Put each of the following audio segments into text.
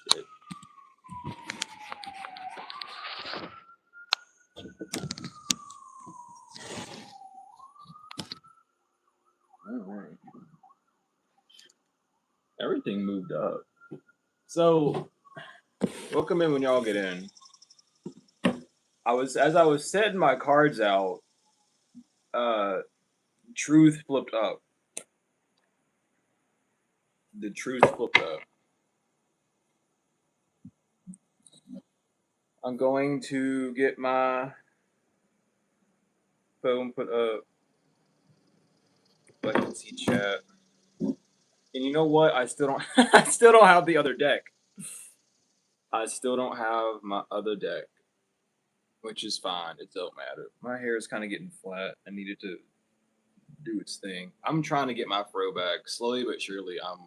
Shit. Alright. Everything moved up. So, welcome in when y'all get in. As I was setting my cards out, truth flipped up. The truth flipped up. I'm going to get my phone put up. I can see chat. And you know what? I still don't. I still don't have the other deck. I still don't have my other deck, which is fine. It don't matter. My hair is kind of getting flat. I needed to do its thing. I'm trying to get my fro back slowly but surely. I'm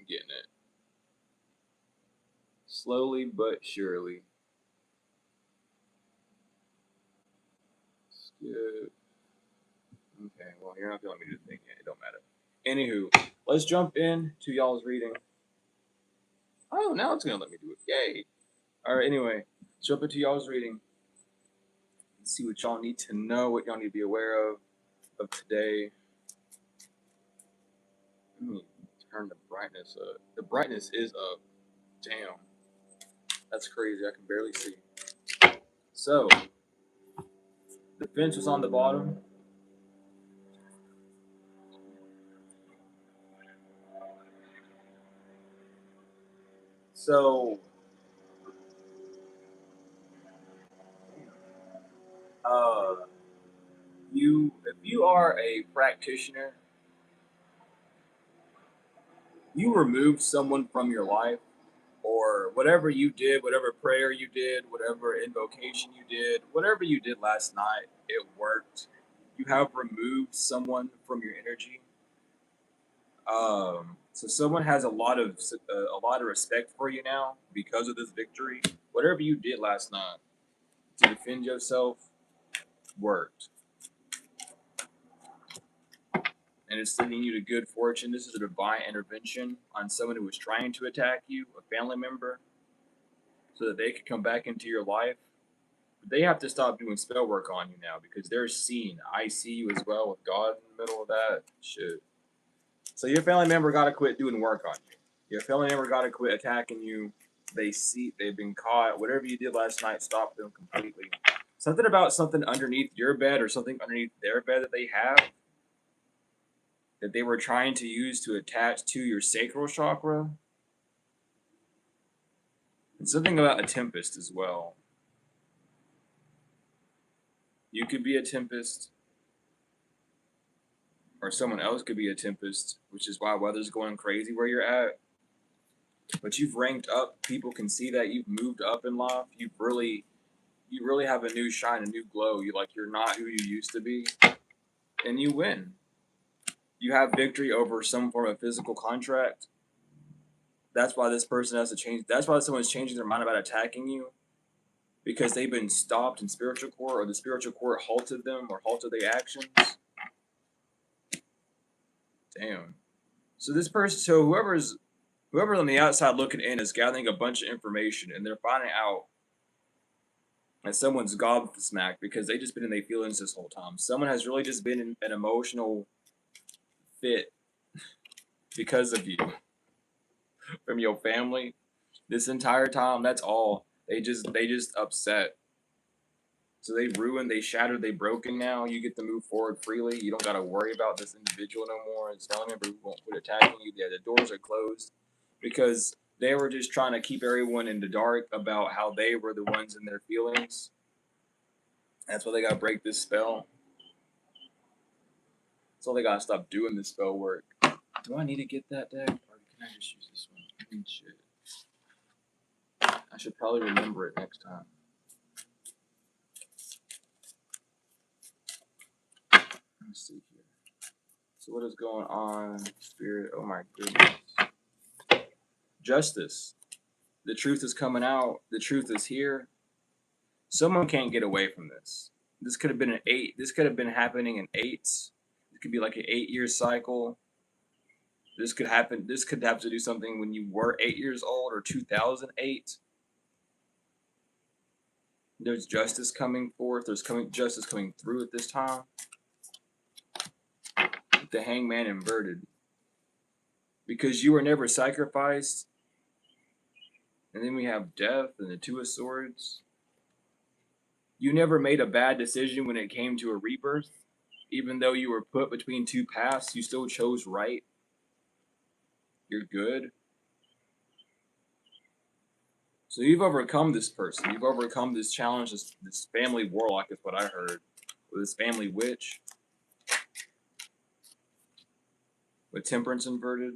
getting it. Slowly but surely. Skip. Okay, well, you're not telling me to think it. It don't matter. Anywho, let's jump in to y'all's reading. Oh, now it's going to let me do it. Yay. All right, anyway, let's jump into y'all's reading. Let's see what y'all need to know, what y'all need to be aware of today. Let me turn the brightness up. The brightness is up. Damn. That's crazy. I can barely see. So, the fence was on the bottom. So, if you are a practitioner, you removed someone from your life, or whatever you did, whatever prayer you did, whatever invocation you did, whatever you did last night, it worked. You have removed someone from your energy. So someone has a lot of respect for you now because of this victory. Whatever you did last night to defend yourself worked, and it's sending you to good fortune. This is a divine intervention on someone who was trying to attack you, a family member, so that they could come back into your life. But they have to stop doing spell work on you now because they're seeing. I see you as well with God in the middle of that shit. So your family member got to quit doing work on you. Your family member got to quit attacking you. They've been caught. Whatever you did last night, stop them completely. Something about something underneath your bed or something underneath their bed that they have that they were trying to use to attach to your sacral chakra. And something about a tempest as well. You could be a tempest, or someone else could be a tempest, which is why weather's going crazy where you're at. But you've ranked up. People can see that you've moved up in life. You really have a new shine, a new glow. You're not who you used to be, and you win. You have victory over some form of physical contract. That's why this person has to change. That's why someone's changing their mind about attacking you, because they've been stopped in spiritual court, or the spiritual court halted them or halted their actions. Damn. So this person, whoever's on the outside looking in is gathering a bunch of information, and they're finding out that someone's gobsmacked because they just been in their feelings this whole time. Someone has really just been in an emotional fit because of you from your family this entire time. That's all. They just upset. So they ruined, they shattered, they broken now. You get to move forward freely. You don't got to worry about this individual no more. It's family member who won't quit attacking you. Yeah, the doors are closed because they were just trying to keep everyone in the dark about how they were the ones in their feelings. That's why they got to break this spell. So they got to stop doing this spell work. Do I need to get that deck, or can I just use this one? I mean, shit. I should probably remember it next time. Let's see here. So what is going on, Spirit? Oh my goodness. Justice. The truth is coming out. The truth is here. Someone can't get away from this. This could have been an 8. This could have been happening in 8s. It could be like an 8-year cycle. This could happen. This could have to do something when you were 8 years old or 2008. There's justice coming forth. There's justice coming through at this time. The hangman inverted. Because you were never sacrificed. And then we have death and the two of swords. You never made a bad decision when it came to a rebirth. Even though you were put between two paths, you still chose right. You're good. So you've overcome this person. You've overcome this challenge, this family warlock is what I heard. With this family witch. With temperance inverted.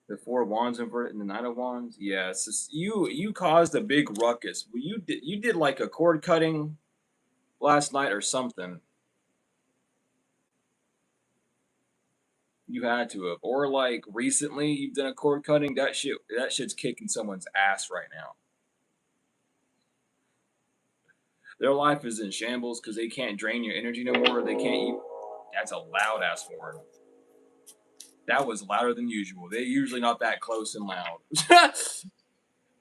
The Four of Wands inverted and the Knight of Wands. Yeah, it's just, you caused a big ruckus. Well, you did like a cord cutting last night or something. You had to have, or like recently you've done a cord cutting. That shit's kicking someone's ass right now. Their life is in shambles because they can't drain your energy no more. They can't eat. That's a loud ass horn. That was louder than usual. They're usually not that close and loud.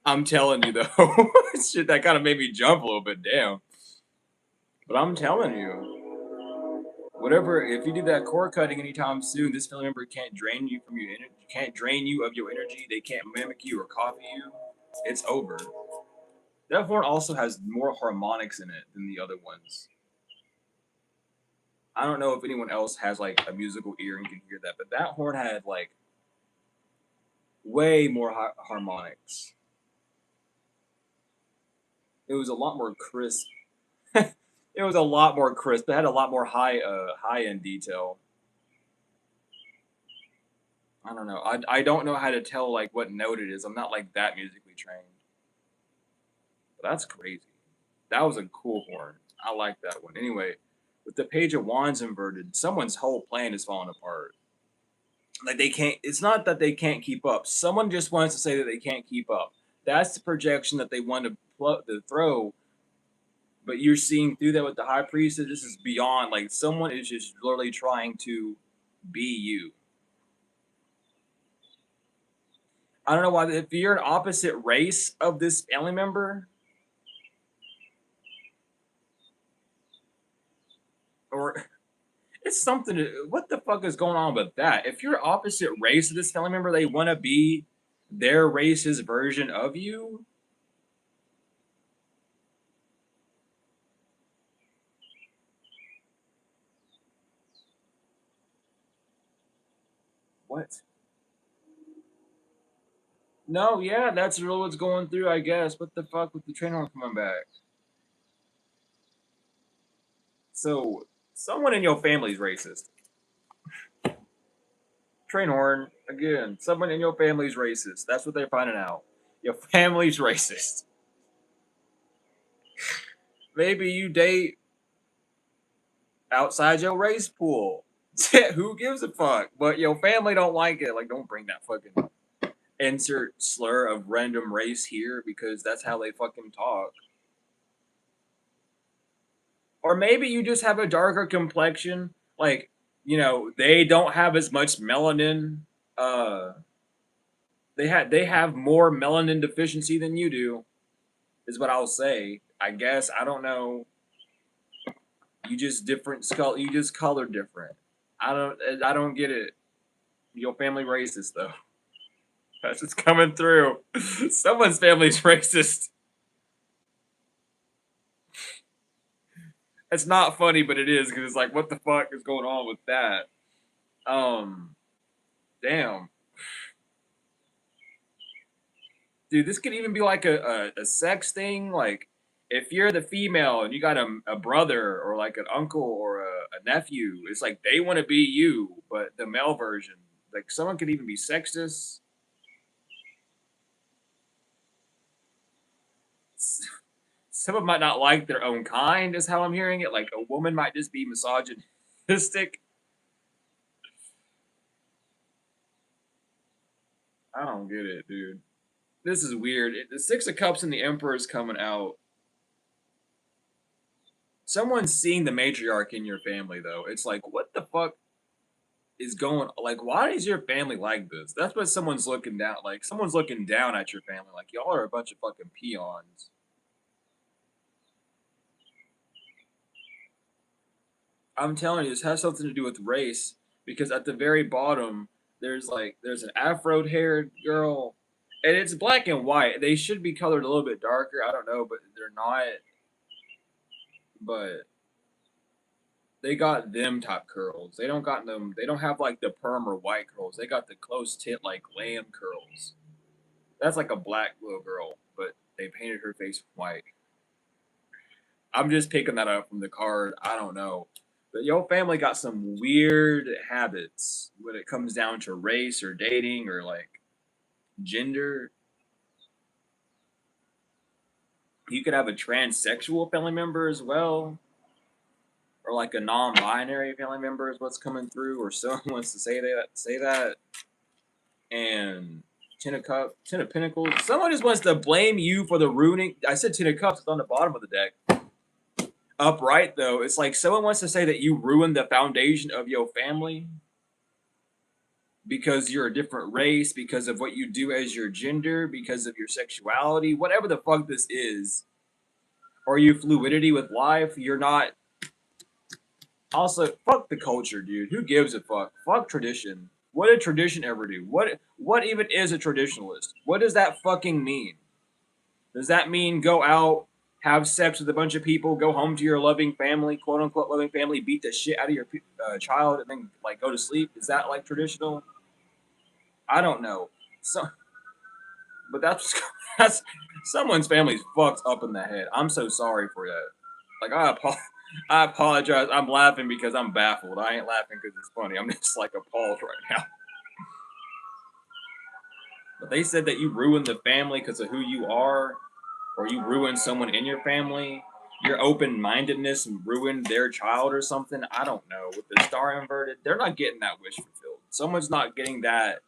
I'm telling you though, shit, that kind of made me jump a little bit. Damn. But I'm telling you, whatever. If you do that cord cutting anytime soon, this family member can't drain you from your energy. Can't drain you of your energy. They can't mimic you or copy you. It's over. That horn also has more harmonics in it than the other ones. I don't know if anyone else has like a musical ear and can hear that, but that horn had like way more harmonics. It was a lot more crisp. It was a lot more crisp. It had a lot more high end detail. I don't know. I don't know how to tell like what note it is. I'm not like that musically trained. But that's crazy. That was a cool horn. I like that one. Anyway, with the Page of Wands inverted, someone's whole plan is falling apart. Like they can't. It's not that they can't keep up. Someone just wants to say that they can't keep up. That's the projection that they want to throw. But you're seeing through that with the High Priestess. This is beyond. Like someone is just literally trying to be you. I don't know why. If you're an opposite race of this family member, or it's something. What the fuck is going on with that? If you're opposite race of this family member, they want to be their race's version of you. What? No, yeah, that's really what's going through, I guess. What the fuck with the train horn coming back? So, someone in your family's racist. Train horn, again, someone in your family's racist. That's what they're finding out. Your family's racist. Maybe you date outside your race pool. Who gives a fuck? But your family don't like it. Like, don't bring that fucking insert slur of random race here because that's how they fucking talk. Or maybe you just have a darker complexion. Like, they don't have as much melanin. Uh, they have more melanin deficiency than you do. Is what I'll say. I guess I don't know. You just different skull. You just color different. I don't get it. Your family racist though. That's just coming through. Someone's family's racist. It's not funny, but it is because it's like, what the fuck is going on with that? Damn, dude, this could even be like a sex thing. Like, if you're the female and you got a brother or like an uncle or a nephew, it's like they want to be you, but the male version. Like, someone could even be sexist. Someone might not like their own kind, is how I'm hearing it. Like, a woman might just be misogynistic. I don't get it, dude. This is weird. The Six of Cups and the Emperor is coming out. Someone's seeing the matriarch in your family, though. It's like, what the fuck? is going, like, why is your family like this? That's what someone's looking down, like, someone's looking down at your family, like, y'all are a bunch of fucking peons. I'm telling you, this has something to do with race, because at the very bottom, there's an afro-haired girl, and it's black and white. They should be colored a little bit darker, I don't know, but they're not, but they got them top curls. They don't got them. They don't have like the perm or white curls. They got the close tit like lamb curls. That's like a black little girl, but they painted her face white. I'm just picking that up from the card. I don't know, but your family got some weird habits when it comes down to race or dating or like gender. You could have a transsexual family member as well, or like a non-binary family member is what's coming through, or someone wants to say that. And Ten of Cups, Ten of Pentacles. Someone just wants to blame you for the ruining. I said Ten of Cups. It's on the bottom of the deck. Upright though, it's like someone wants to say that you ruined the foundation of your family because you're a different race, because of what you do as your gender, because of your sexuality, whatever the fuck this is, or your fluidity with life. You're not. Also, fuck the culture, dude. Who gives a fuck? Fuck tradition. What did tradition ever do? What even is a traditionalist? What does that fucking mean? Does that mean go out, have sex with a bunch of people, go home to your loving family, quote unquote loving family, beat the shit out of your child, and then like go to sleep? Is that like traditional? I don't know. So, but that's someone's family's fucked up in the head. I'm so sorry for that. Like I apologize. I'm laughing because I'm baffled. I ain't laughing because it's funny. I'm just like appalled right now. But they said that you ruined the family because of who you are, or you ruined someone in your family. Your open-mindedness ruined their child or something. I don't know. With the star inverted, they're not getting that wish fulfilled. Someone's not getting that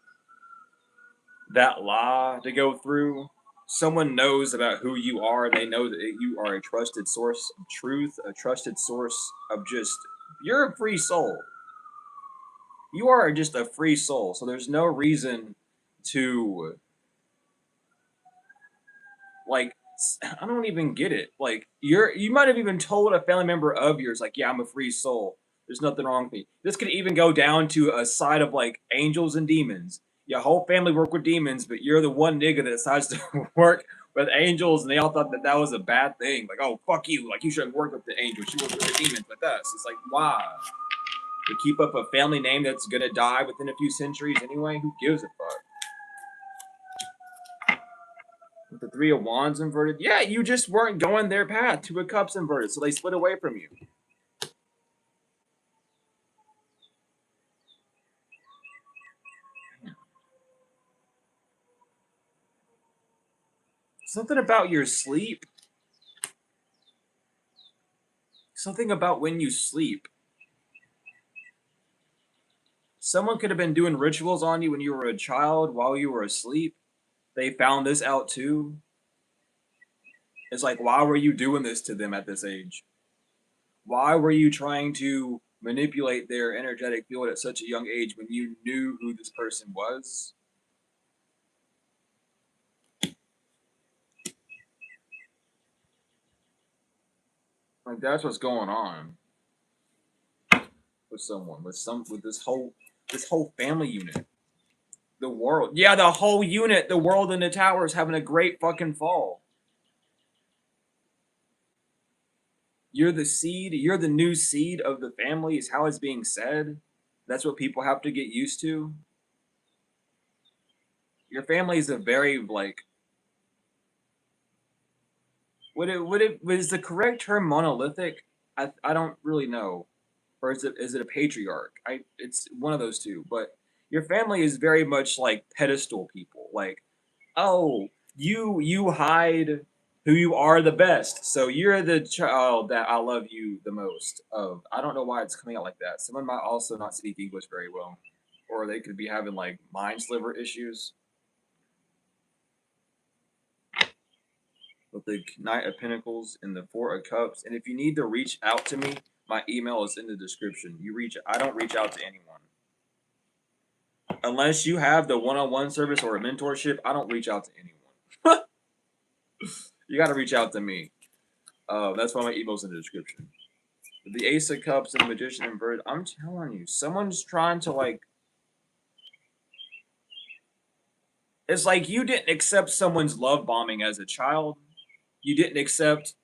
law to go through. Someone knows about who you are. They know that you are a trusted source of truth, a trusted source of just, you're a free soul. You are just a free soul. So there's no reason to, like, I don't even get it. Like, you might have even told a family member of yours, like, yeah, I'm a free soul. There's nothing wrong with me. This could even go down to a side of like angels and demons. Your whole family work with demons, but you're the one nigga that decides to work with angels, and they all thought that that was a bad thing. Like, oh, fuck you. Like, you shouldn't work with the angels. You work with the demons with us. It's like, why? To keep up a family name that's gonna die within a few centuries anyway? Who gives a fuck? With the Three of Wands inverted, yeah, you just weren't going their path. Two of Cups inverted, so they split away from you. Something about your sleep. Something about when you sleep. Someone could have been doing rituals on you when you were a child while you were asleep. They found this out too. It's like, why were you doing this to them at this age? Why were you trying to manipulate their energetic field at such a young age when you knew who this person was? Like, that's what's going on with someone, with this whole family unit. The world. Yeah, the whole unit, the world and the tower is having a great fucking fall. You're the seed, you're the new seed of the family, is how it's being said. That's what people have to get used to. Your family is a very, like, was the correct term monolithic? I don't really know. Or is it a patriarch? It's one of those two. But your family is very much like pedestal people. Like, oh, you hide who you are the best. So you're the child that I love you the most of. I don't know why it's coming out like that. Someone might also not speak English very well. Or they could be having like mind sliver issues. With the Knight of Pentacles and the Four of Cups. And if you need to reach out to me, my email is in the description. I don't reach out to anyone. unless you have the one-on-one service or a mentorship, I don't reach out to anyone. You got to reach out to me. That's why my email's in the description. The Ace of Cups and the Magician inverted. I'm telling you, someone's trying to like. It's like you didn't accept someone's love bombing as a child. You didn't accept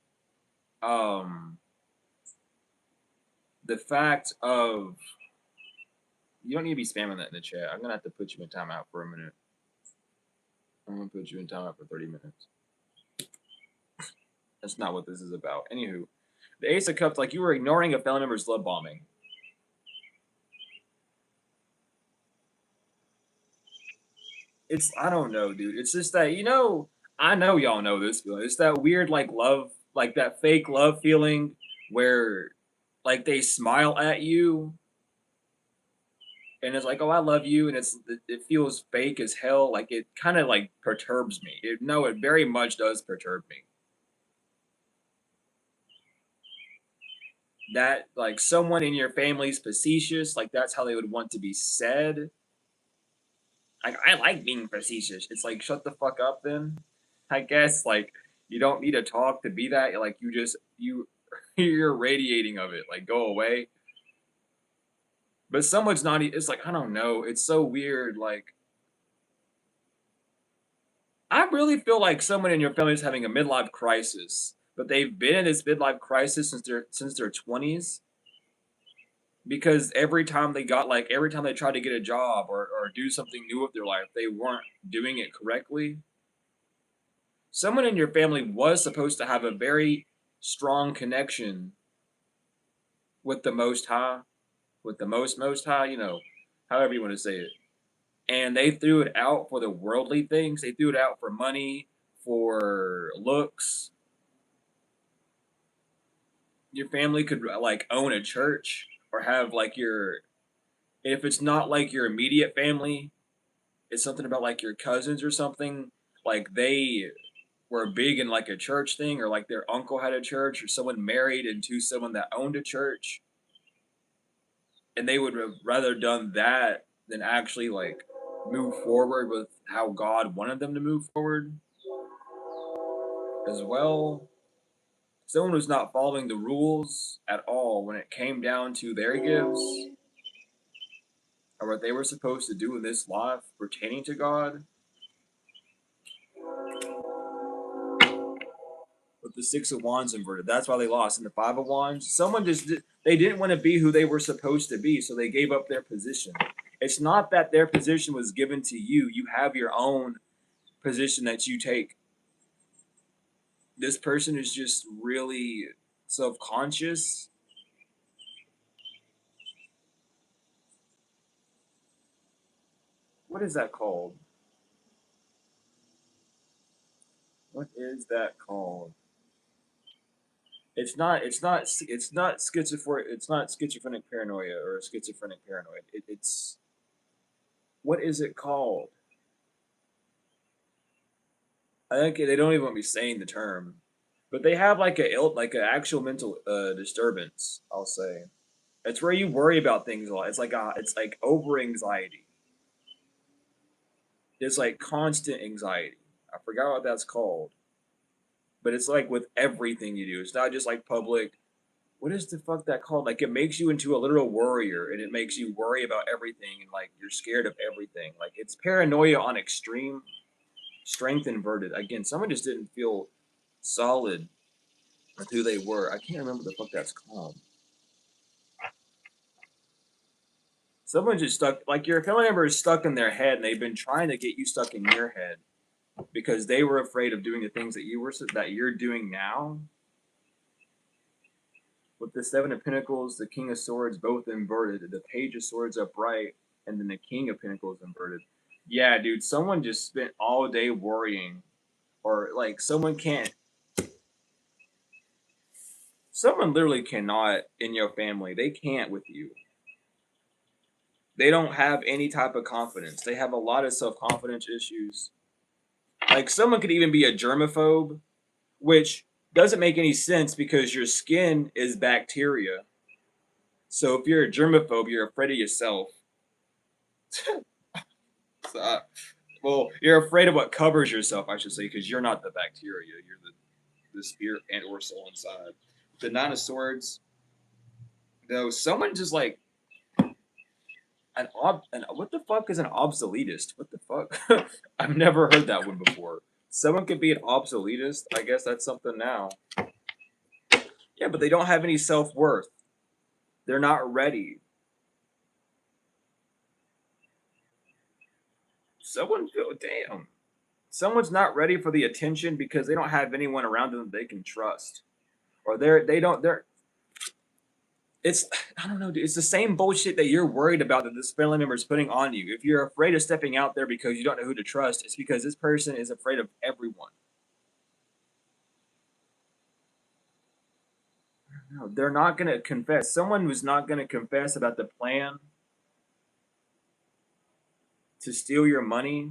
the fact of. You don't need to be spamming that in the chat. I'm gonna have to put you in timeout for a minute. I'm gonna put you in timeout for 30 minutes. That's not what this is about. Anywho, the Ace of Cups, like you were ignoring a family member's love bombing. It's, I don't know, dude. It's just that, I know y'all know this feeling. It's that weird, like, love, like that fake love feeling where, like, they smile at you and it's like, oh, I love you. And it feels fake as hell. Like, it kind of, like, perturbs me. It very much does perturb me. That, like, someone in your family's facetious, like, that's how they would want to be said. Like, I like being facetious. It's like, shut the fuck up then. I guess, like, you don't need to talk to be that. Like, you're radiating of it. Like, go away. But someone's not, it's like, I don't know. It's so weird. Like, I really feel like someone in your family is having a midlife crisis, but they've been in this midlife crisis since their 20s. Because every time they tried to get a job or do something new with their life, they weren't doing it correctly. Someone in your family was supposed to have a very strong connection with the Most High, with the Most High, however you want to say it. And they threw it out for the worldly things. They threw it out for money, for looks. Your family could, like, own a church or have, like, if it's not, like, your immediate family, it's something about, like, your cousins or something. Like, they were big in, like, a church thing, or, like, their uncle had a church, or someone married into someone that owned a church. And they would have rather done that than actually, like, move forward with how God wanted them to move forward as well. Someone who's not following the rules at all when it came down to their gifts or what they were supposed to do in this life pertaining to God. With the Six of Wands inverted, that's why they lost. In the Five of Wands, they didn't want to be who they were supposed to be, so they gave up their position. It's not that their position was given to you. You have your own position that you take. This person is just really self-conscious. What is that called? What is that called? It's not schizophrenic. It's not schizophrenic paranoia or schizophrenic paranoid. It's what is it called? I think they don't even want me saying the term, but they have like an actual mental disturbance. I'll say it's where you worry about things a lot. It's like over anxiety. It's like constant anxiety. I forgot what that's called, but it's like with everything you do. It's not just like public. What is the fuck that called? Like, it makes you into a literal warrior, and it makes you worry about everything, and like you're scared of everything. Like, it's paranoia on extreme. Strength inverted. Again, someone just didn't feel solid with who they were. I can't remember the fuck that's called. Someone just stuck, like, your family member is stuck in their head, and they've been trying to get you stuck in your head because they were afraid of doing the things that you're doing now. With the Seven of Pentacles, the King of Swords both inverted, the Page of Swords upright, and then the King of Pentacles inverted. Yeah, dude, someone just spent all day worrying, or like someone literally cannot in your family. They can't with you. They don't have any type of confidence. They have a lot of self-confidence issues. Like, someone could even be a germaphobe, which doesn't make any sense because your skin is bacteria. So if you're a germaphobe, you're afraid of yourself. So, well, you're afraid of what covers yourself, I should say, because you're not the bacteria. You're the spirit and or soul inside. The Nine of Swords, though, someone just like what the fuck is an obsoletist? What the fuck? I've never heard that one before. Someone could be an obsoletist. I guess that's something now. Yeah, but they don't have any self worth. They're not ready. Someone feel damn. Someone's not ready for the attention because they don't have anyone around them that they can trust, or they're. It's I don't know, dude. It's the same bullshit that you're worried about that this family member is putting on you. If you're afraid of stepping out there because you don't know who to trust, it's because this person is afraid of everyone. No, they're not going to confess. Someone who's not going to confess about the plan to steal your money.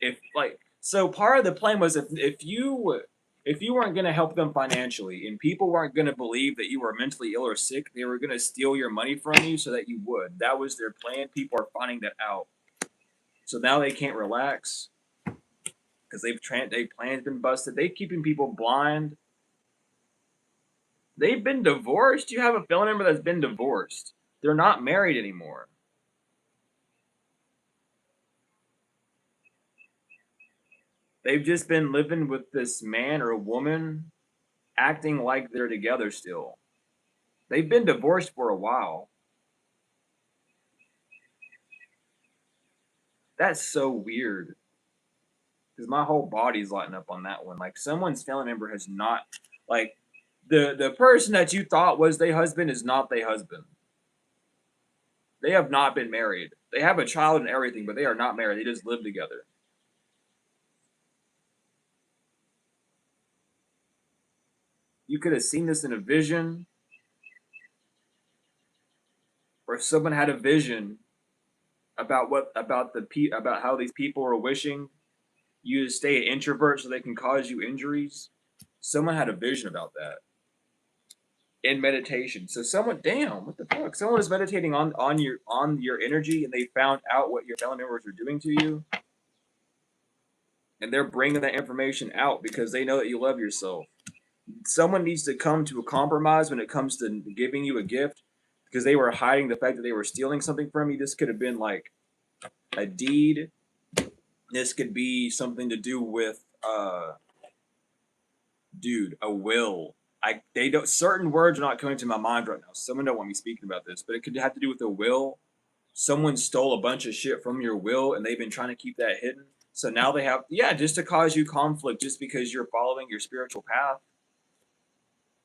If like so, part of the plan was if you weren't going to help them financially and people weren't going to believe that you were mentally ill or sick, they were going to steal your money from you so that you would. That was their plan. People are finding that out. So now they can't relax because their plan's been busted. They're keeping people blind. They've been divorced. You have a family member that's been divorced. They're not married anymore. They've just been living with this man or woman acting like they're together still. They've been divorced for a while. That's so weird. Because my whole body's lighting up on that one. Like someone's family member has not like the person that you thought was their husband is not their husband. They have not been married. They have a child and everything, but they are not married. They just live together. You could have seen this in a vision, or someone had a vision about about how these people are wishing you to stay an introvert so they can cause you injuries. Someone had a vision about that in meditation. So someone, damn, what the fuck? Someone was meditating on your energy, and they found out what your family members are doing to you, and they're bringing that information out because they know that you love yourself. Someone needs to come to a compromise when it comes to giving you a gift because they were hiding the fact that they were stealing something from you. This could have been like a deed. This could be something to do with dude, a will. They don't certain words are not coming to my mind right now. Someone don't want me speaking about this, but it could have to do with a will. Someone stole a bunch of shit from your will and they've been trying to keep that hidden. So now they have just to cause you conflict just because you're following your spiritual path.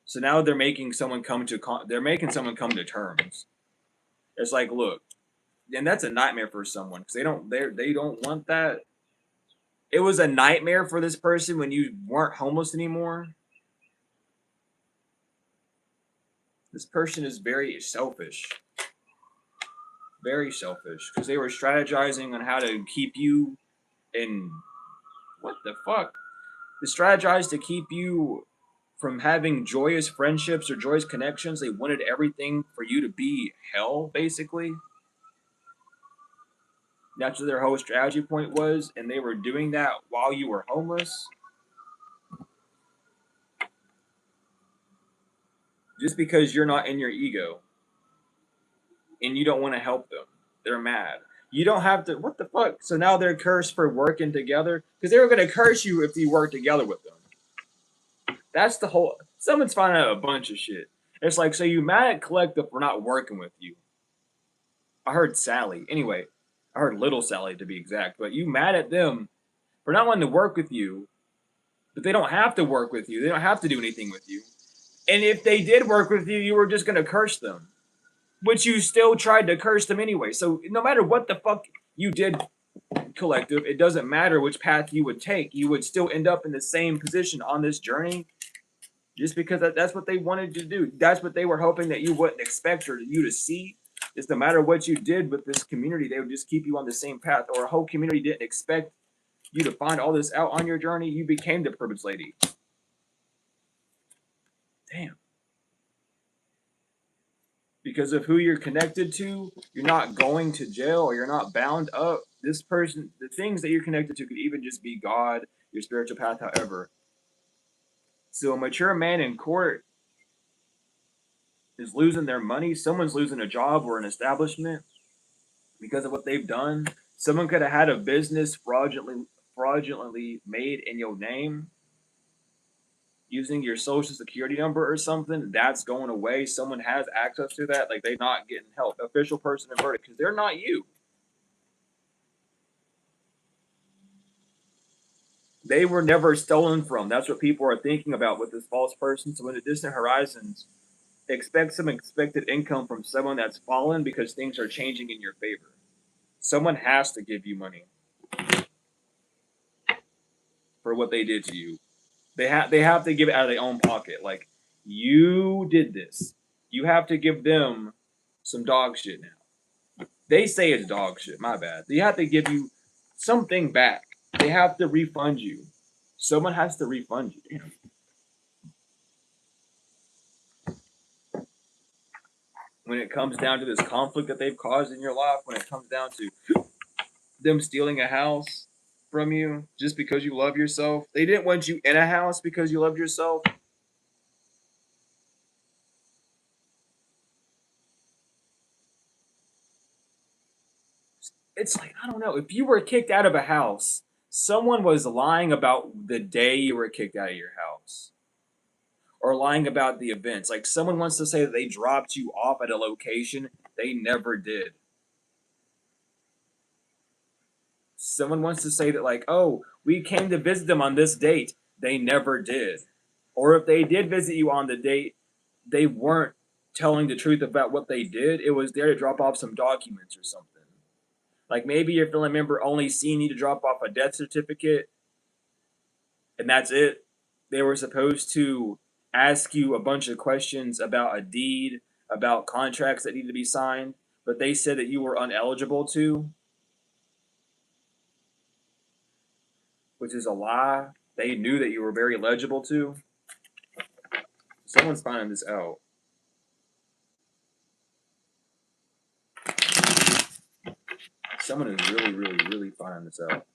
So now they're making someone come to terms. It's like, look, and that's a nightmare for someone because they don't want that. It was a nightmare for this person when you weren't homeless anymore. This person is very selfish because they were strategizing on how to keep you in what the fuck? They strategized to keep you from having joyous friendships or joyous connections. They wanted everything for you to be hell, basically. That's what their whole strategy point was, and they were doing that while you were homeless. Just because you're not in your ego and you don't want to help them. They're mad. You don't have to. What the fuck? So now they're cursed for working together because they were going to curse you if you worked together with them. That's the whole. Someone's finding out a bunch of shit. It's like, so you mad at Collective for not working with you. I heard Sally. Anyway, I heard Little Sally to be exact. But you mad at them for not wanting to work with you, but they don't have to work with you. They don't have to do anything with you. And if they did work with you, you were just going to curse them. Which you still tried to curse them anyway. So no matter what the fuck you did, Collective, it doesn't matter which path you would take. You would still end up in the same position on this journey just because that's what they wanted to do. That's what they were hoping that you wouldn't expect you to see. Is no matter what you did with this community, they would just keep you on the same path. Or a whole community didn't expect you to find all this out on your journey. You became the privileged lady. Damn. because of who you're connected to, you're not going to jail or you're not bound up. This person, the things that you're connected to could even just be God, your spiritual path, however. So a mature man in court is losing their money. Someone's losing a job or an establishment because of what they've done. Someone could have had a business fraudulently made in your name using your social security number or something. That's going away. Someone has access to that. Like, they're not getting help. Official person and verdict, because they're not you. They were never stolen from. That's what people are thinking about with this false person. So in the distant horizons, expect some expected income from someone that's fallen because things are changing in your favor. Someone has to give you money for what they did to you. They have to give it out of their own pocket. Like, you did this. You have to give them some dog shit now. They say it's dog shit. My bad. They have to give you something back. They have to refund you. Someone has to refund you. When it comes down to this conflict that they've caused in your life, when it comes down to them stealing a house from you just because you love yourself, they didn't want you in a house because you loved yourself. It's like, I don't know. If you were kicked out of a house, someone was lying about the day you were kicked out of your house or lying about the events. Like, someone wants to say that they dropped you off at a location they never did. Someone wants to say that, like, oh, we came to visit them on this date. They never did. Or if they did visit you on the date, they weren't telling the truth about what they did. It was there to drop off some documents or something. Like, maybe your family member only seen you to drop off a death certificate, and that's it. They were supposed to ask you a bunch of questions about a deed, about contracts that need to be signed, but they said that you were uneligible to, which is a lie. They knew that you were very legible to. Someone's finding this out. Someone is really, really, really finding this out.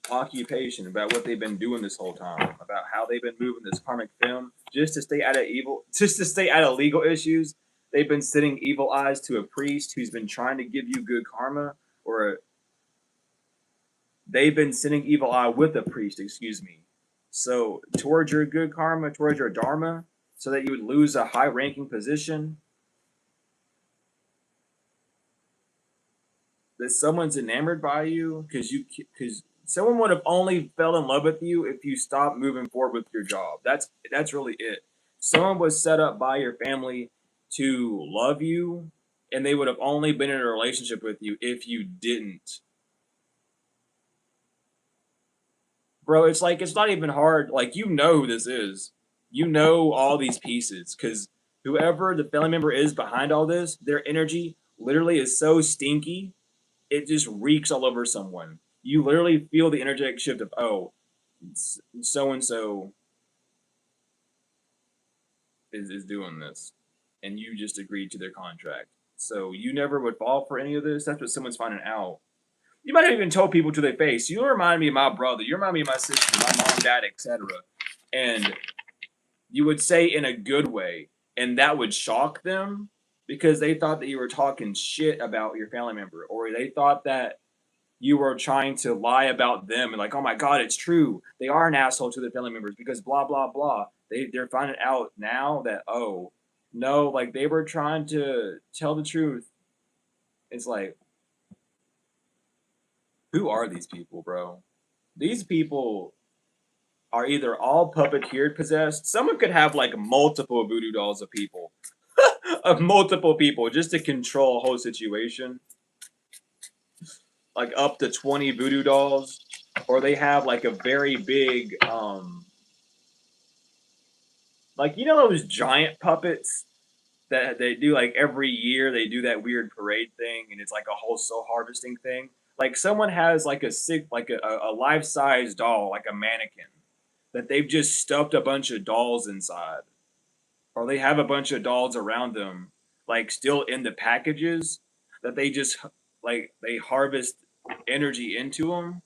Occupation, about what they've been doing this whole time, about how they've been moving this karmic film just to stay out of evil, just to stay out of legal issues. They've been sending evil eyes to a priest who's been trying to give you good karma, or they've been sending evil eye with a priest, excuse me. So towards your good karma, towards your dharma, so that you would lose a high ranking position. That someone's enamored by you because someone would have only fell in love with you if you stopped moving forward with your job. That's really it. Someone was set up by your family to love you, and they would have only been in a relationship with you if you didn't. Bro, it's like, it's not even hard. Like, you know who this is. You know all these pieces because whoever the family member is behind all this, their energy literally is so stinky, it just reeks all over someone. You literally feel the energetic shift of, oh, so and so is doing this, and you just agreed to their contract. So you never would fall for any of this. That's what someone's finding out. You might have even told people to their face. You remind me of my brother. You remind me of my sister, my mom, dad, etc. And you would say in a good way, and that would shock them because they thought that you were talking shit about your family member, or they thought that you were trying to lie about them and, like, oh my god, it's true, they are an asshole to their family members because blah blah blah. They're finding out now that, oh no, like, they were trying to tell the truth. It's like, who are these people, bro? These people are either all puppeteered, possessed. Someone could have like multiple voodoo dolls of people, of multiple people, just to control a whole situation. Like up to 20 voodoo dolls, or they have like a very big, like, you know those giant puppets that they do like every year. They do that weird parade thing, and it's like a whole soul harvesting thing. Like, someone has like a sick, like a life size doll, like a mannequin, that they've just stuffed a bunch of dolls inside. or they have a bunch of dolls around them, like still in the packages that they just like they harvest energy into them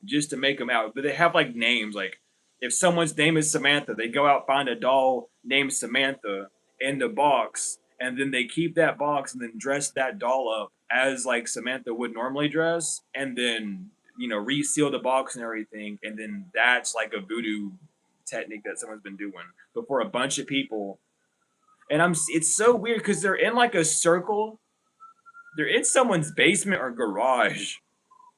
just to make them out. But they have like names. Like if someone's name is Samantha, they go out find a doll named Samantha in the box, and then they keep that box and then dress that doll up as like Samantha would normally dress, and then reseal the box and everything, and then that's like a voodoo technique that someone's been doing before a bunch of people. And it's so weird because they're in like a circle. They're in someone's basement or garage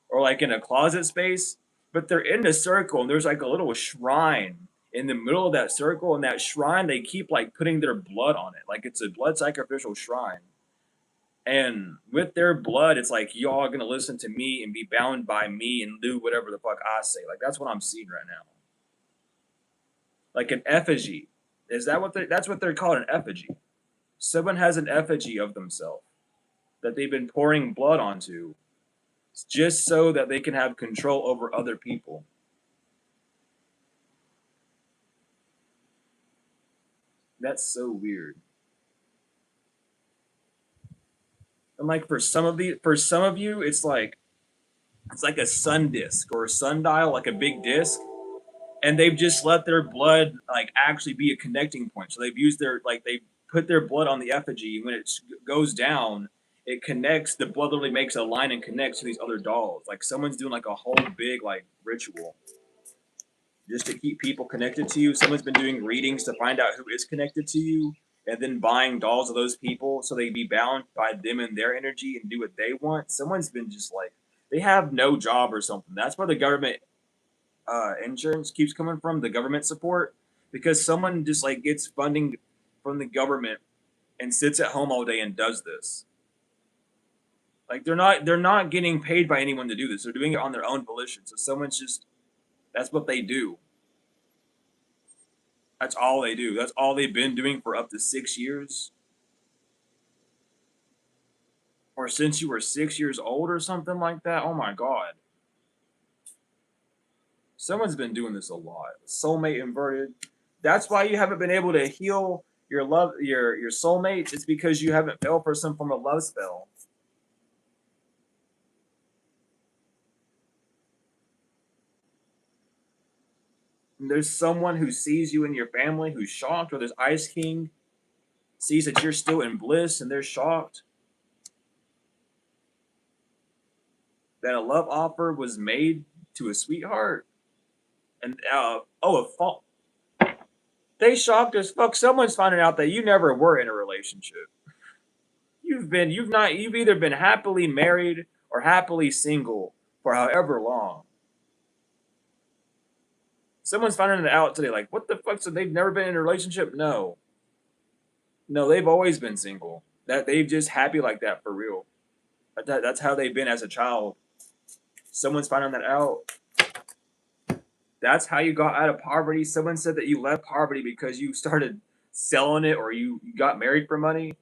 or like in a closet space, but they're in the circle and there's like a little shrine in the middle of that circle. And that shrine, they keep like putting their blood on it, like it's a blood sacrificial shrine. And with their blood, it's like y'all are gonna listen to me and be bound by me and do whatever the fuck I say. Like that's what I'm seeing right now. Like an effigy. Is that what that's what they're called, an effigy? Someone has an effigy of themselves that they've been pouring blood onto just so that they can have control over other people. That's so weird. And like for some of you, it's like a sun disk or a sundial, like a big disc, and they've just let their blood like actually be a connecting point. So they've used they put their blood on the effigy, and when it goes down, it connects. The blood literally makes a line and connects to these other dolls. Like someone's doing like a whole big like ritual just to keep people connected to you. Someone's been doing readings to find out who is connected to you, and then buying dolls of those people so they be bound by them and their energy and do what they want. Someone's been just like they have no job or something. That's where the government insurance keeps coming from, the government support, because someone just like gets funding from the government and sits at home all day and does this. Like they're not getting paid by anyone to do this. They're doing it on their own volition. So someone's just that's what they do. That's all they do. That's all they've been doing for up to 6 years. Or since you were 6 years old or something like that. Oh my god. Someone's been doing this a lot. Soulmate inverted. That's why you haven't been able to heal your soulmate. It's because you haven't fell for some form of love spell. And there's someone who sees you and your family who's shocked, or there's Ice King sees that you're still in bliss and they're shocked that a love offer was made to a sweetheart. And a fault. They shocked as fuck. Someone's finding out that you never were in a relationship. You've either been happily married or happily single for however long. Someone's finding it out today, like, what the fuck? So they've never been in a relationship? No. No, they've always been single. That they've just happy like that for real. That's how they've been as a child. Someone's finding that out. That's how you got out of poverty. Someone said that you left poverty because you started selling it or you got married for money.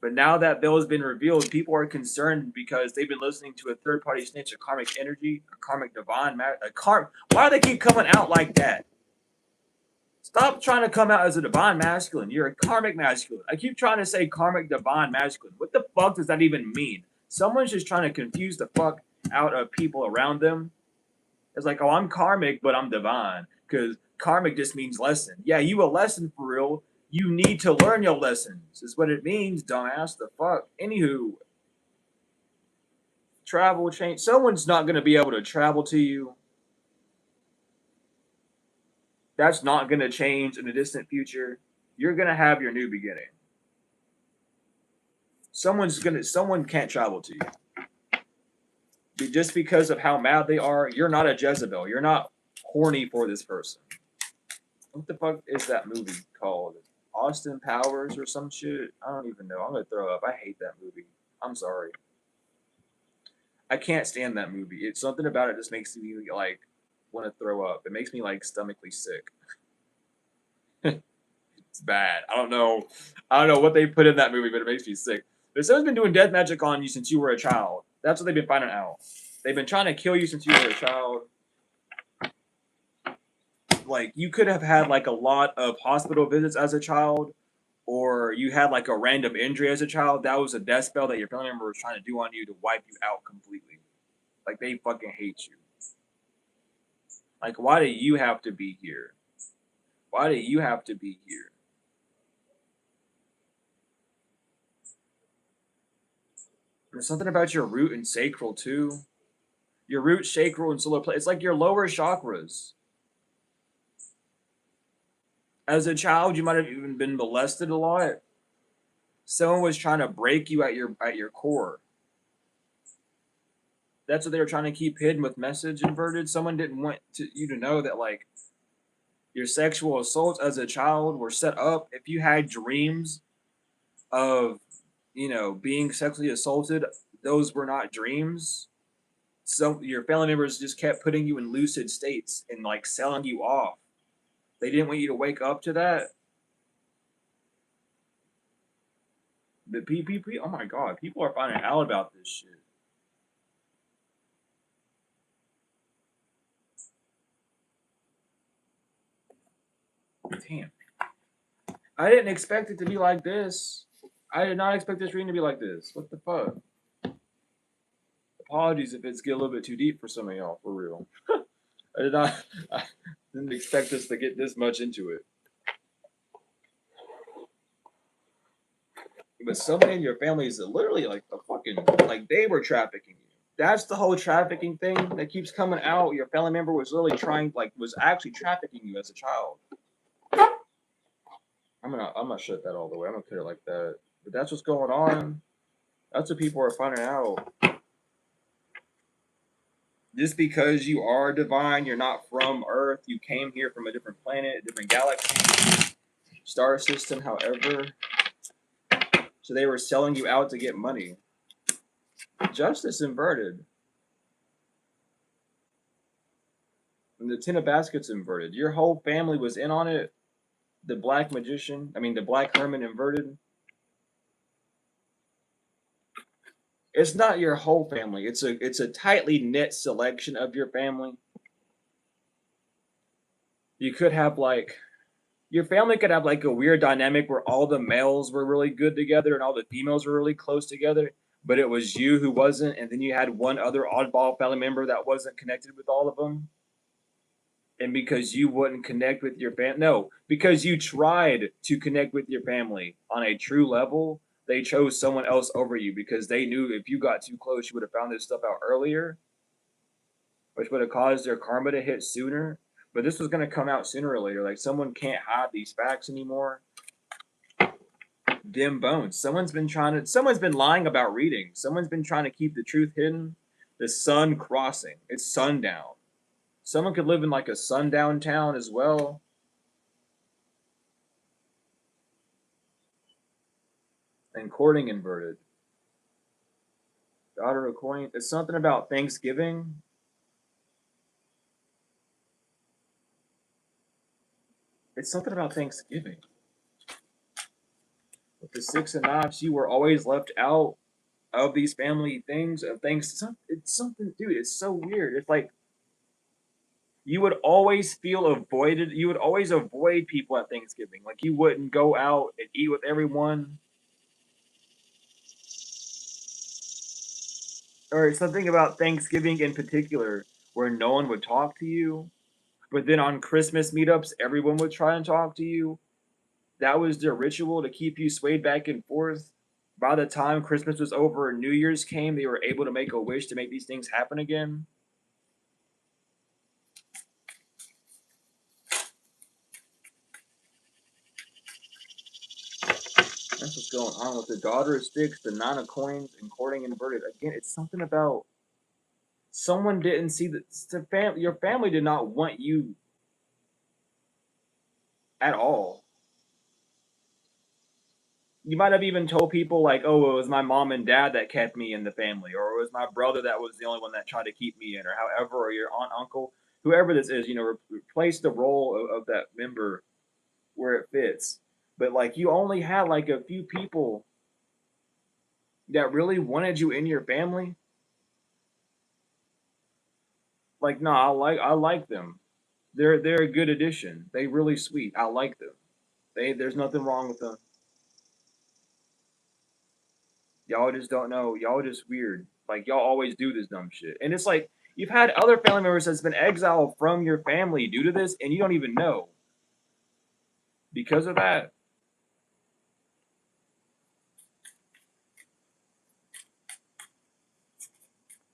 But now that bill has been revealed, people are concerned because they've been listening to a third party snitch, a karmic energy, a karmic divine, Why do they keep coming out like that? Stop trying to come out as a divine masculine. You're a karmic masculine. I keep trying to say karmic divine masculine. What the fuck does that even mean? Someone's just trying to confuse the fuck out of people around them. It's like, oh, I'm karmic, but I'm divine. Because karmic just means lesson. Yeah, you a lesson for real. You need to learn your lessons. Is what it means, dumbass. The fuck. Anywho, travel change. Someone's not going to be able to travel to you. That's not going to change in the distant future. You're going to have your new beginning. Someone can't travel to you. Just because of how mad they are, you're not a Jezebel. You're not horny for this person. What the fuck is that movie called? Austin Powers or some shit? I don't even know. I'm gonna throw up. I hate that movie. I'm sorry. I can't stand that movie. It's something about it just makes me like want to throw up. It makes me like stomachly sick. It's bad. I don't know. I don't know what they put in that movie, but it makes me sick. But someone's been doing death magic on you since you were a child. That's what they've been finding out. They've been trying to kill you since you were a child. like you could have had like a lot of hospital visits as a child, or you had like a random injury as a child. That was a death spell that your family member was trying to do on you to wipe you out completely. Like they fucking hate you. Like why do you have to be here? Why do you have to be here? There's something about your root and sacral too. Your root, sacral, and solar plexus. It's like your lower chakras. As a child, you might have even been molested a lot. Someone was trying to break you at your core. That's what they were trying to keep hidden with message inverted. Someone didn't want you to know that like your sexual assaults as a child were set up. If you had dreams of, being sexually assaulted, those were not dreams. So your family members just kept putting you in lucid states and like selling you off. They didn't want you to wake up to that. The PPP, oh my god, people are finding out about this shit. Damn. I didn't expect it to be like this. I did not expect this reading to be like this. What the fuck? Apologies if it's get a little bit too deep for some of y'all, for real. I didn't expect us to get this much into it. But somebody in your family is literally like a fucking, like they were trafficking you. That's the whole trafficking thing that keeps coming out. Your family member was literally was actually trafficking you as a child. I'm gonna shut that all the way. I'm gonna put it like that. But that's what's going on. That's what people are finding out. Just because you are divine, you're not from Earth. You came here from a different planet, a different galaxy, star system, however. So they were selling you out to get money. Justice inverted. And the Ten of Baskets inverted. Your whole family was in on it. The Black Magician, the Black Hermit inverted. It's not your whole family. It's a tightly knit selection of your family. You could have your family could have like a weird dynamic where all the males were really good together and all the females were really close together, but it was you who wasn't, and then you had one other oddball family member that wasn't connected with all of them. And because you wouldn't connect with your family, no, because you tried to connect with your family on a true level, they chose someone else over you because they knew if you got too close, you would have found this stuff out earlier, which would have caused their karma to hit sooner. But this was going to come out sooner or later. Like, someone can't hide these facts anymore. Dim bones. Someone's been lying about reading. Someone's been trying to keep the truth hidden. The sun crossing. It's sundown. Someone could live in like a sundown town as well. And courting inverted. Daughter of coin. It's something about Thanksgiving. It's something about Thanksgiving. With the Six of Knives, you were always left out of these family things. Of things. It's something, dude. It's so weird. It's like you would always feel avoided. You would always avoid people at Thanksgiving. Like you wouldn't go out and eat with everyone. Or something about Thanksgiving in particular where no one would talk to you. But then on Christmas meetups, everyone would try and talk to you. That was their ritual to keep you swayed back and forth. By the time Christmas was over and New Year's came, they were able to make a wish to make these things happen again. That's what's going on with the Daughter of Sticks, the Nine of Coins, and courting inverted. Again, it's something about someone didn't see that your family did not want you at all. You might have even told people like, "Oh, it was my mom and dad that kept me in the family," or "It was my brother that was the only one that tried to keep me in," or however, or your aunt, uncle, whoever this is. Replace the role of that member where it fits. But like, you only had like a few people that really wanted you in your family. Like, no, I like them. They're a good addition. They really sweet. I like them. There's nothing wrong with them. Y'all just don't know. Y'all just weird. Like y'all always do this dumb shit. And it's like you've had other family members that's been exiled from your family due to this, and you don't even know because of that.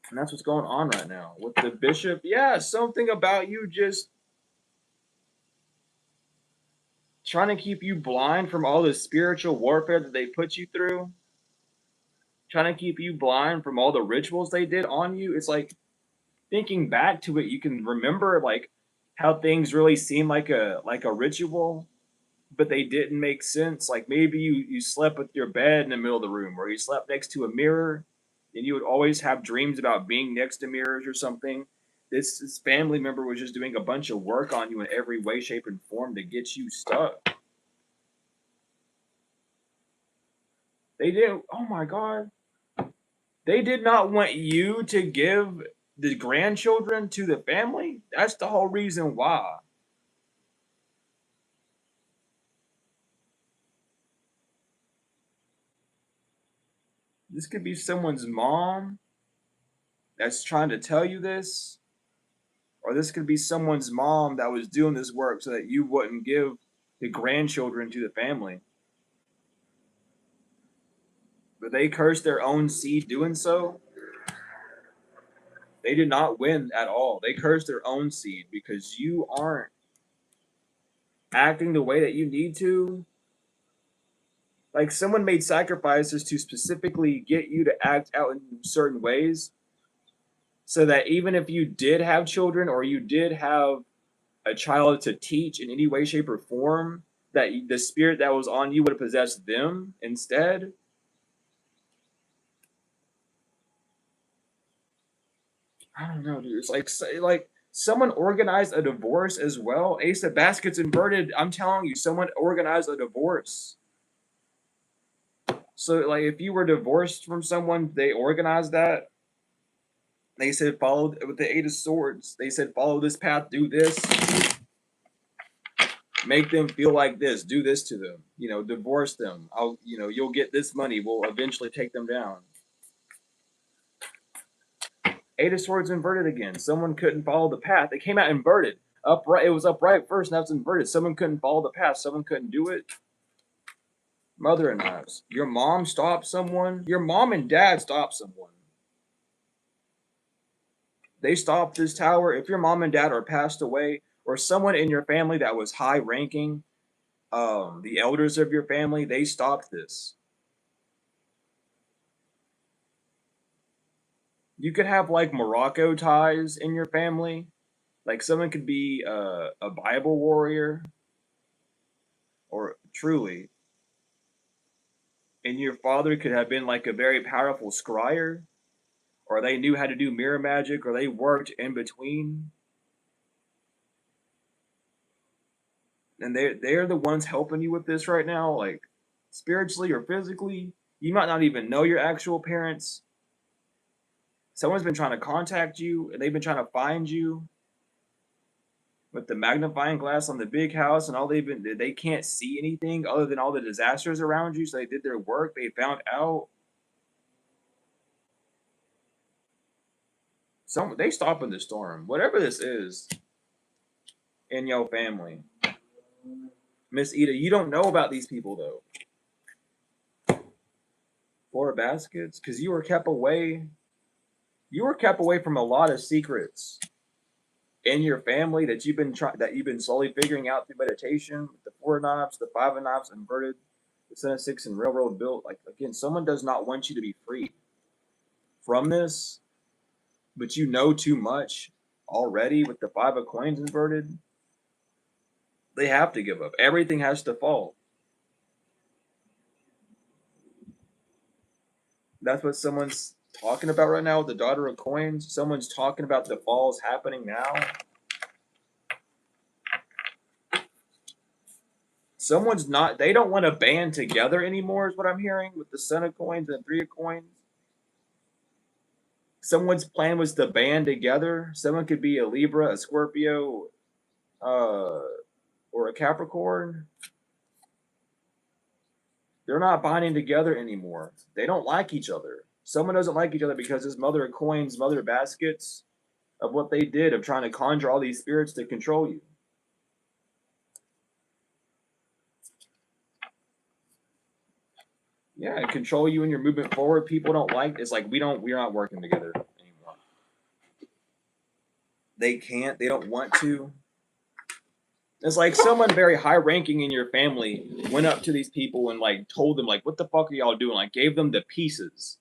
And that's what's going on right now with the bishop. Yeah, something about you just trying to keep you blind from all the spiritual warfare that they put you through. Trying to keep you blind from all the rituals they did on you. It's like thinking back to it, you can remember like how things really seem like a ritual, but they didn't make sense. Like maybe you slept with your bed in the middle of the room, or you slept next to a mirror, and you would always have dreams about being next to mirrors or something. This family member was just doing a bunch of work on you in every way, shape, and form to get you stuck. They didn't. Oh my god. They did not want you to give the grandchildren to the family. That's the whole reason why. This could be someone's mom that's trying to tell you this, or this could be someone's mom that was doing this work so that you wouldn't give the grandchildren to the family. But they cursed their own seed doing so. They did not win at all. They cursed their own seed because you aren't acting the way that you need to. Like someone made sacrifices to specifically get you to act out in certain ways so that even if you did have children or you did have a child to teach in any way, shape, or form, that the spirit that was on you would have possessed them instead. I don't know, dude. It's like someone organized a divorce as well. Ace of Baskets inverted. I'm telling you, someone organized a divorce. So like, if you were divorced from someone, they organized that. They said follow with the Eight of Swords. They said follow this path, do this, make them feel like this, do this to them. You know, divorce them. You'll get this money. We'll eventually take them down. Eight of Swords inverted again. Someone couldn't follow the path. It came out inverted. Upright. It was upright first. Now it's inverted. Someone couldn't follow the path. Someone couldn't do it. Mother and knives. Your mom stopped someone. Your mom and dad stopped someone. They stopped this tower. If your mom and dad are passed away, or someone in your family that was high ranking, the elders of your family, they stopped this. You could have like Morocco ties in your family. Like someone could be a Bible warrior, or truly, and your father could have been like a very powerful scryer, or they knew how to do mirror magic, or they worked in between, and they're the ones helping you with this right now, like spiritually or physically. You might not even know your actual parents. Someone's been trying to contact you, and they've been trying to find you with the magnifying glass on the big house, and they can't see anything other than all the disasters around you. So they did their work. They found out. They stopping the storm, whatever this is in your family. Miss Ida, you don't know about these people though. Four baskets, because you were kept away. You were kept away from a lot of secrets in your family that you've been slowly figuring out through meditation. With the four of knives, the five of knives inverted, the Sen of Six, and railroad built. Like again, someone does not want you to be free from this, but you know too much already with the five of coins inverted. They have to give up. Everything has to fall. That's what someone's talking about right now with the daughter of coins. Someone's talking about the falls happening now. Someone's not, they don't want to band together anymore, is what I'm hearing with the Son of Coins and Three of Coins. Someone's plan was to band together. Someone could be a Libra, a Scorpio, or a Capricorn, they're not binding together anymore. They don't like each other. Someone doesn't like each other because his mother of coins, mother of baskets, of what they did of trying to conjure all these spirits to control you. Yeah, and control you in your movement forward. People don't like it's like we're not working together anymore. They can't, they don't want to. It's like someone very high ranking in your family went up to these people and like told them like, what the fuck are y'all doing? Like gave them the pieces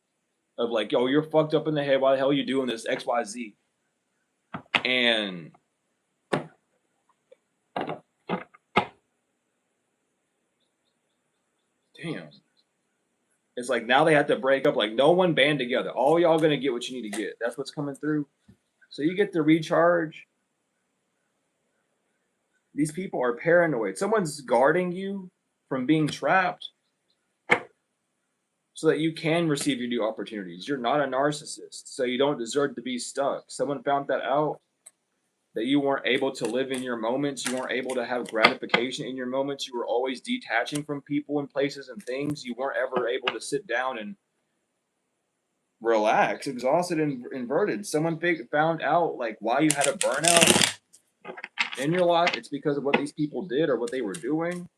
of like, yo, you're fucked up in the head. Why the hell are you doing this? XYZ. And damn. It's like now they have to break up. Like no one band together. All y'all gonna get what you need to get. That's what's coming through. So you get to recharge. These people are paranoid. Someone's guarding you from being trapped so that you can receive your new opportunities. You're not a narcissist, so you don't deserve to be stuck. Someone found that out, that you weren't able to live in your moments. You weren't able to have gratification in your moments. You were always detaching from people and places and things. You weren't ever able to sit down and relax, exhausted and inverted. Someone found out like why you had a burnout in your life. It's because of what these people did or what they were doing.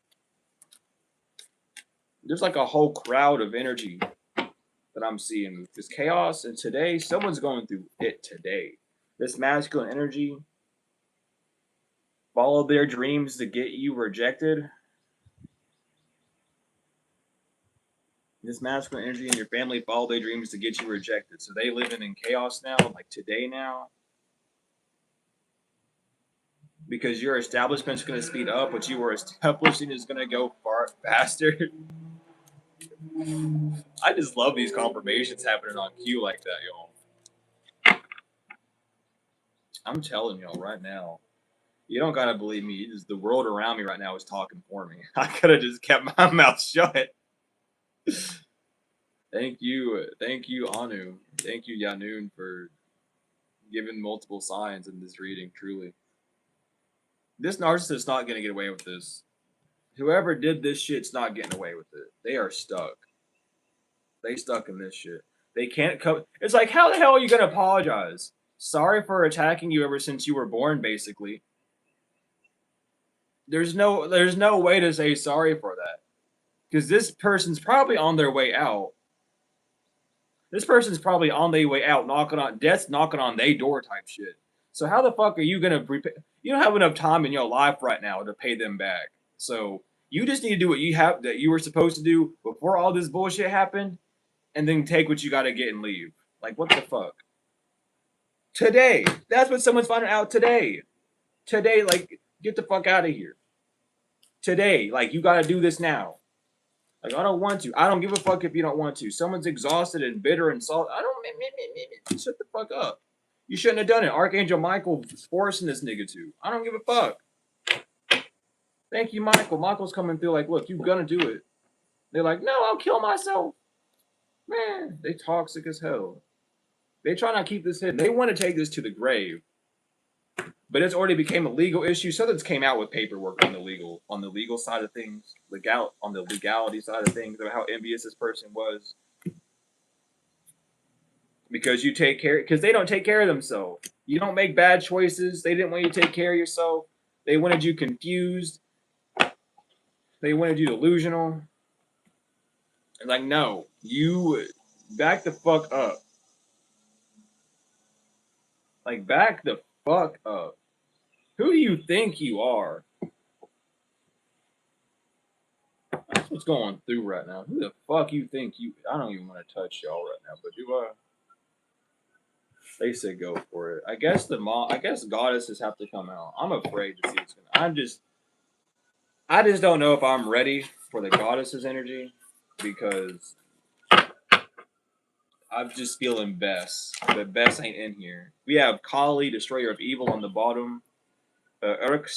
There's like a whole crowd of energy that I'm seeing with this chaos. And today, someone's going through it today. This masculine energy followed their dreams to get you rejected. This masculine energy in your family followed their dreams to get you rejected. So they living in chaos now, like today now. Because your establishment's going to speed up, what you were establishing is going to go far faster. I just love these confirmations happening on cue like that, y'all. I'm telling y'all right now. You don't gotta believe me. Just the world around me right now is talking for me. I could have just kept my mouth shut. Thank you, Anu. Thank you, Yanoon, for giving multiple signs in this reading. Truly, this narcissist is not gonna get away with this. Whoever did this shit's not getting away with it. They are stuck. They stuck in this shit. They can't come. It's like, how the hell are you gonna apologize? Sorry for attacking you ever since you were born, basically. There's no way to say sorry for that. Because this person's probably on their way out. This person's probably on their way out, death's knocking on their door type shit. So how the fuck are you gonna you don't have enough time in your life right now to pay them back. So you just need to do what you were supposed to do before all this bullshit happened, and then take what you gotta get and leave. Like what the fuck? Today. That's what someone's finding out today. Today, like, get the fuck out of here. Today, like you gotta do this now. Like, I don't want to. I don't give a fuck if you don't want to. Someone's exhausted and bitter and salt. I don't. Shut the fuck up. You shouldn't have done it. Archangel Michael forcing this nigga to. I don't give a fuck. Thank you, Michael. Michael's coming through like, look, you're gonna do it. They're like, no, I'll kill myself. Man, they toxic as hell. They try not to keep this hidden. They want to take this to the grave. But it's already became a legal issue. Something's came out with paperwork on the legal side of things, on the legality side of things, about how envious this person was. Because they don't take care of themselves. You don't make bad choices. They didn't want you to take care of yourself. They wanted you confused. They wanted you delusional. And like, no, you back the fuck up. Like, back the fuck up. Who do you think you are? That's what's going through right now. Who the fuck you think you? I don't even want to touch y'all right now, but do I? They said go for it. I guess goddesses have to come out. I'm afraid to see what's gonna. I just don't know if I'm ready for the goddesses energy because I'm just feeling Bess, but Bess ain't in here. We have Kali, Destroyer of Evil, on the bottom. Eric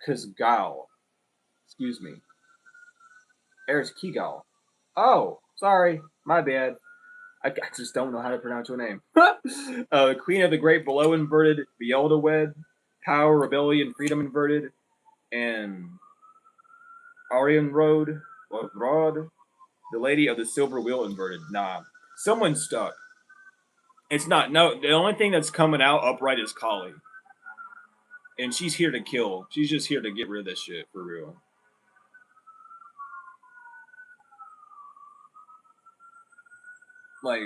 Kazgal. Excuse me. Eric Kigal. Oh, sorry, my bad. I just don't know how to pronounce your name. Queen of the Great Below inverted, Beelzebub, Power, Rebellion, Freedom inverted, and Arian Road, Rod, the Lady of the Silver Wheel inverted. Nah, someone's stuck. It's not. No, the only thing that's coming out upright is Kali. And she's here to kill. She's just here to get rid of this shit, for real. Like,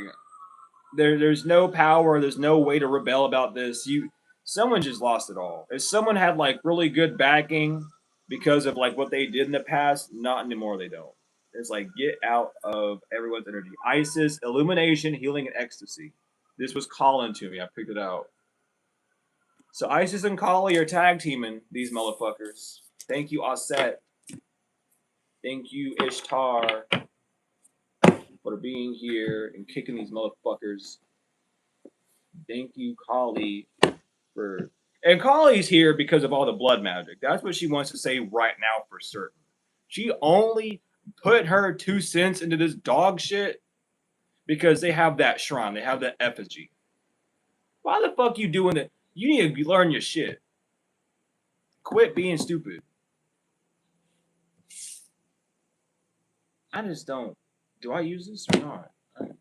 there's no power, there's no way to rebel about this. Someone just lost it all. If someone had, like, really good backing because of, like, what they did in the past, not anymore, they don't. It's like, get out of everyone's energy. Isis, Illumination, Healing, and Ecstasy. This was calling to me. I picked it out. So Isis and Kali are tag teaming these motherfuckers. Thank you, Aset. Thank you, Ishtar, for being here and kicking these motherfuckers. Thank you, Kali, for... And Kali's here because of all the blood magic. That's what she wants to say right now for certain. She only put her 2 cents into this dog shit because they have that shrine. They have that effigy. Why the fuck you doing that? You need to learn your shit. Quit being stupid. I just don't. Do I use this or not?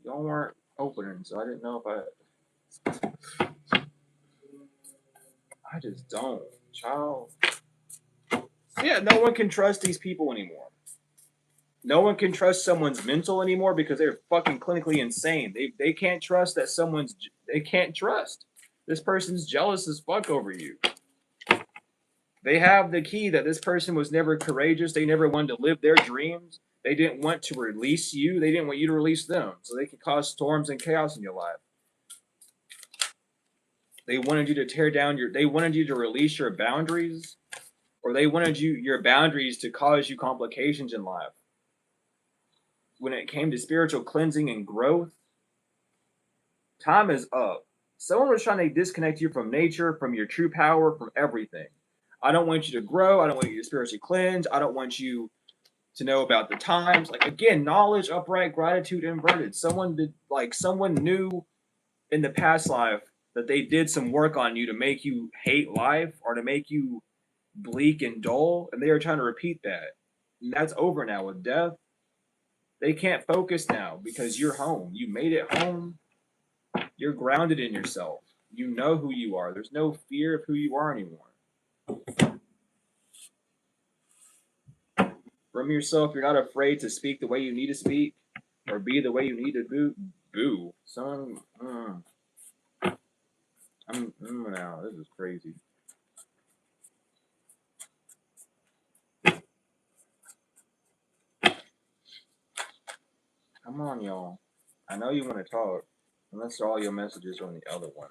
Y'all weren't opening, so I didn't know if I just don't. Child. Yeah, no one can trust these people anymore. No one can trust someone's mental anymore because they're fucking clinically insane. They can't trust that they can't trust. This person's jealous as fuck over you. They have the key that this person was never courageous. They never wanted to live their dreams. They didn't want to release you. They didn't want you to release them. So they could cause storms and chaos in your life. They wanted you to tear down they wanted you to release your boundaries, or they wanted your boundaries to cause you complications in life. When it came to spiritual cleansing and growth, time is up. Someone was trying to disconnect you from nature, from your true power, from everything. I don't want you to grow. I don't want you to spiritually cleanse. I don't want you to know about the times. Like, again, knowledge, upright, gratitude, inverted. Someone knew in the past life that they did some work on you to make you hate life or to make you bleak and dull, and they are trying to repeat that. And that's over now with death. They can't focus now because you're home. You made it home. You're grounded in yourself. You know who you are. There's no fear of who you are anymore. From yourself, you're not afraid to speak the way you need to speak or be the way you need to boo. Son, I'm now. This is crazy. Come on, y'all. I know you want to talk. Unless all your messages are on the other one.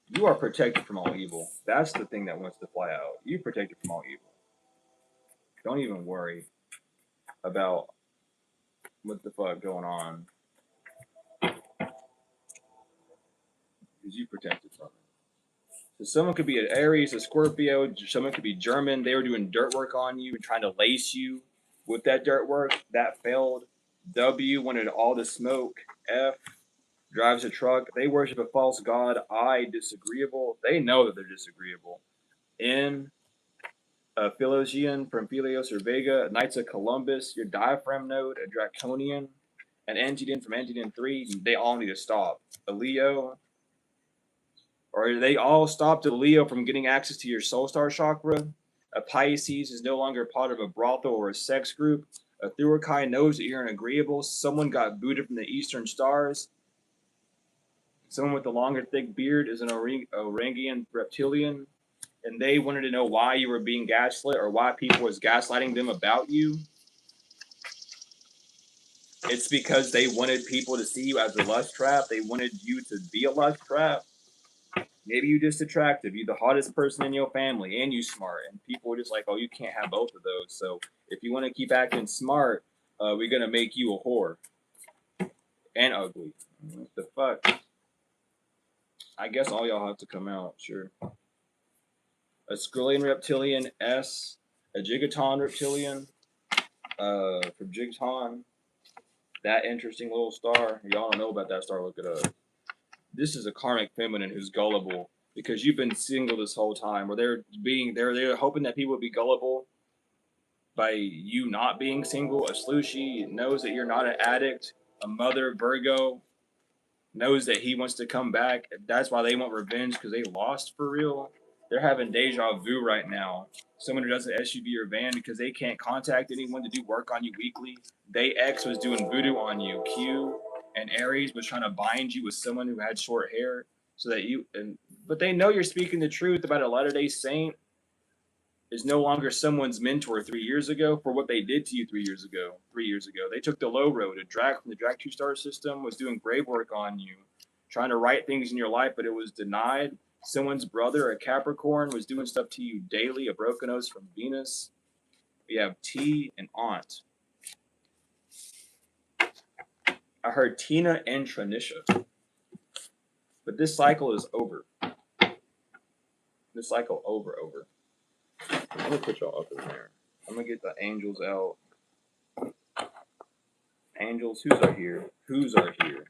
You are protected from all evil. That's the thing that wants to fly out. You protected from all evil. Don't even worry about what the fuck going on. Because you protected from it. So someone could be an Aries, a Scorpio, someone could be German. They were doing dirt work on you and trying to lace you with that dirt work. That failed. W wanted all the smoke. F drives a truck. They worship a false god. I, disagreeable. They know that they're disagreeable. N, Philosian from Philios or Vega. Knights of Columbus. Your diaphragm node. A Draconian. An Antigen from Antigen 3. They all need to stop. A Leo. Or they all stopped a Leo from getting access to your soul star chakra. A Pisces is no longer part of a brothel or a sex group. A Thurukai knows that you're agreeable. Someone got booted from the Eastern Stars. Someone with a longer, thick beard is an Orangian reptilian. And they wanted to know why you were being gaslit or why people was gaslighting them about you. It's because they wanted people to see you as a lust trap. They wanted you to be a lust trap. Maybe you just attractive. You the hottest person in your family, and you smart. And people are just like, oh, you can't have both of those. So if you want to keep acting smart, we're gonna make you a whore and ugly. What the fuck? I guess all y'all have to come out. Sure. A Skrillian reptilian, S. A Gigaton reptilian. from Jigton. That interesting little star. Y'all don't know about that star, look it up. This is a karmic feminine who's gullible because you've been single this whole time, or they're hoping that people would be gullible by you not being single. A Slushi knows that you're not an addict. A mother Virgo knows that he wants to come back. That's why they want revenge, because they lost for real. They're having deja vu right now. Someone who does an SUV or van because they can't contact anyone to do work on you weekly. They X was doing voodoo on you. Q and Aries was trying to bind you with someone who had short hair so that but they know you're speaking the truth about a Latter-day Saint is no longer someone's mentor 3 years ago for what they did to you 3 years ago. 3 years ago, they took the low road. A Drac from the Drac 2-star system was doing grave work on you, trying to right things in your life, but it was denied. Someone's brother, a Capricorn, was doing stuff to you daily. A broken nose from Venus. We have T and Aunt. I heard Tina and Tranisha. But this cycle is over. This cycle over. I'm gonna put y'all up in there. I'm gonna get the angels out. Angels, whose are here? Whose are here?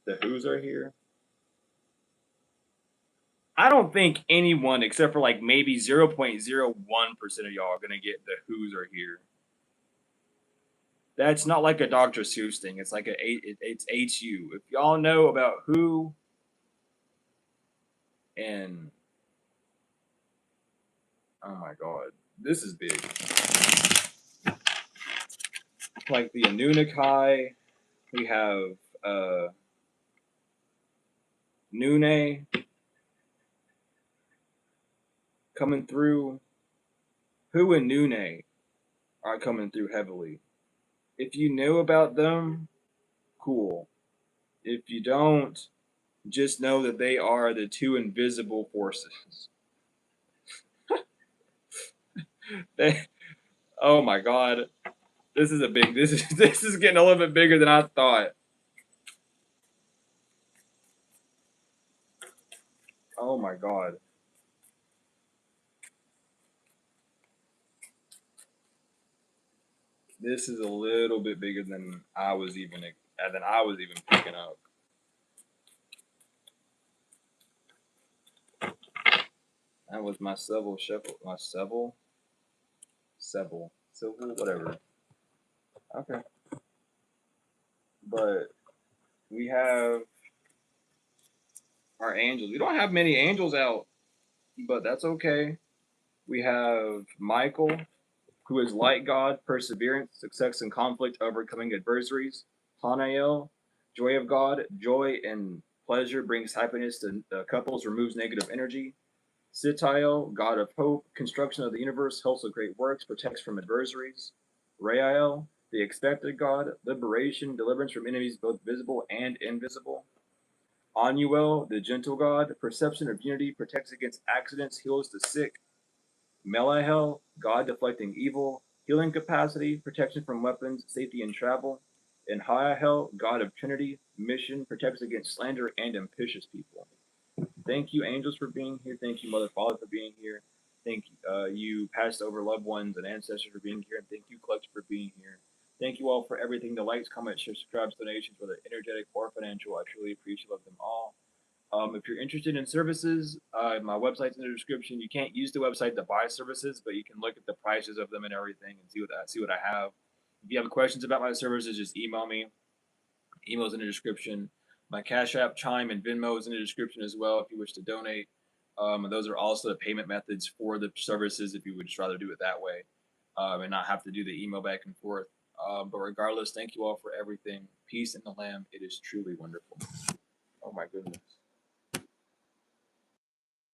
The whos are here. I don't think anyone except for like maybe 0.01% of y'all are gonna get the whos are here. That's not like a Dr. Seuss thing. It's like it's HU. If y'all know about who and oh my god, this is big. Like the Anunnaki, we have Nune coming through. Who and Nune are coming through heavily. If you know about them, cool. If you don't, just know that they are the two invisible forces. Oh my god. This is this is getting a little bit bigger than I thought. Oh my god. This is a little bit bigger than I was even picking up. That was my Seville Shuffle. My Seville, whatever. Okay. But we have our angels. We don't have many angels out, but that's okay. We have Michael, who is light god, perseverance, success in conflict, overcoming adversaries. Hanael, joy of God, joy and pleasure brings happiness to couples, removes negative energy. Sitael, god of hope, construction of the universe, helps with great works, protects from adversaries. Rael, the expected god, liberation, deliverance from enemies both visible and invisible. Anuel, the gentle god, perception of unity, protects against accidents, heals the sick. Melahel, god deflecting evil, healing capacity, protection from weapons, safety in travel. And Haahel, god of Trinity, mission, protects against slander and ambitious people. Thank you, angels, for being here. Thank you, Mother Father, for being here. Thank you, passed over loved ones and ancestors, for being here. And thank you, collective, for being here. Thank you all for everything. The likes, comments, shares, subscribes, donations, whether energetic or financial. I truly appreciate them all. If you're interested in services, my website's in the description. You can't use the website to buy services, but you can look at the prices of them and everything and see what I have. If you have questions about my services, just email me. Email's in the description. My Cash App, Chime, and Venmo is in the description as well if you wish to donate. And those are also the payment methods for the services if you would just rather do it that way and not have to do the email back and forth. But regardless, thank you all for everything. Peace in the Lamb. It is truly wonderful. Oh my goodness.